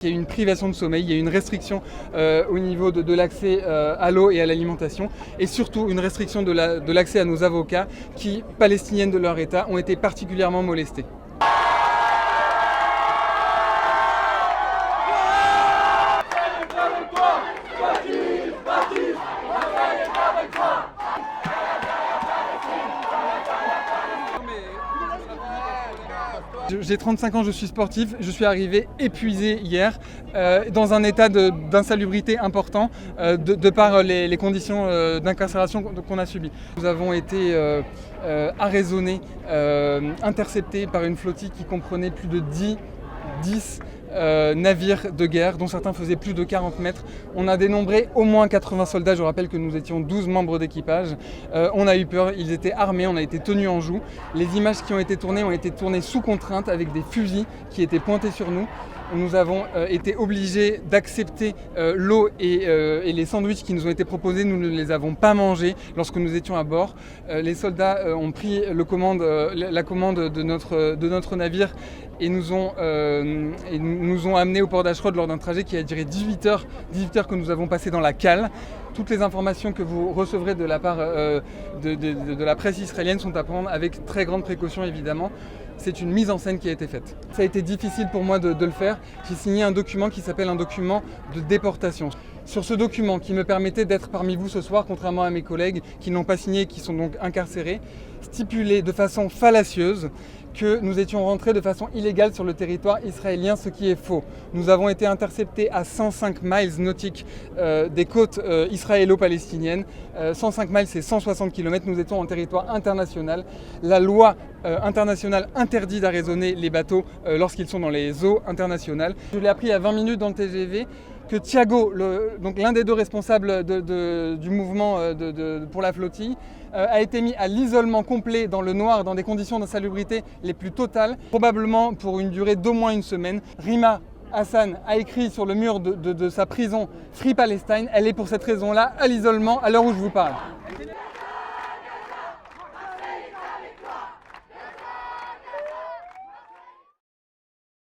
Il y a eu une privation de sommeil, il y a eu une restriction au niveau de l'accès à l'eau et à l'alimentation, et surtout une restriction de l'accès à nos avocats qui, palestiniennes de leur État, ont été particulièrement molestés. J'ai 35 ans, je suis sportif, je suis arrivé épuisé hier, dans un état d'insalubrité important, de par les conditions d'incarcération qu'on a subies. Nous avons été arraisonnés, interceptés par une flottille qui comprenait plus de 10 navires de guerre, dont certains faisaient plus de 40 mètres. On a dénombré au moins 80 soldats, je rappelle que nous étions 12 membres d'équipage. On a eu peur, ils étaient armés, on a été tenus en joue. Les images qui ont été tournées sous contrainte avec des fusils qui étaient pointés sur nous. Nous avons été obligés d'accepter l'eau et les sandwichs qui nous ont été proposés. Nous ne les avons pas mangés lorsque nous étions à bord. Les soldats ont pris la commande de notre navire et nous ont amenés au port d'Ashrod lors d'un trajet qui a duré 18 heures que nous avons passé dans la cale. Toutes les informations que vous recevrez de la part de la presse israélienne sont à prendre avec très grande précaution, évidemment. C'est une mise en scène qui a été faite. Ça a été difficile pour moi de le faire. J'ai signé un document qui s'appelle un document de déportation. Sur ce document qui me permettait d'être parmi vous ce soir, contrairement à mes collègues qui n'ont pas signé et qui sont donc incarcérés, stipulé de façon fallacieuse que nous étions rentrés de façon illégale sur le territoire israélien, ce qui est faux. Nous avons été interceptés à 105 miles nautiques des côtes israélo-palestiniennes. 105 miles, c'est 160 km. Nous étions en territoire international. La loi internationale interdit d'arraisonner les bateaux lorsqu'ils sont dans les eaux internationales. Je l'ai appris à 20 minutes dans le TGV que Thiago, donc l'un des deux responsables du mouvement pour la flottille, a été mis à l'isolement complet dans le noir, dans des conditions d'insalubrité les plus totales, probablement pour une durée d'au moins une semaine. Rima Hassan a écrit sur le mur de sa prison Free Palestine. Elle est pour cette raison-là à l'isolement à l'heure où je vous parle.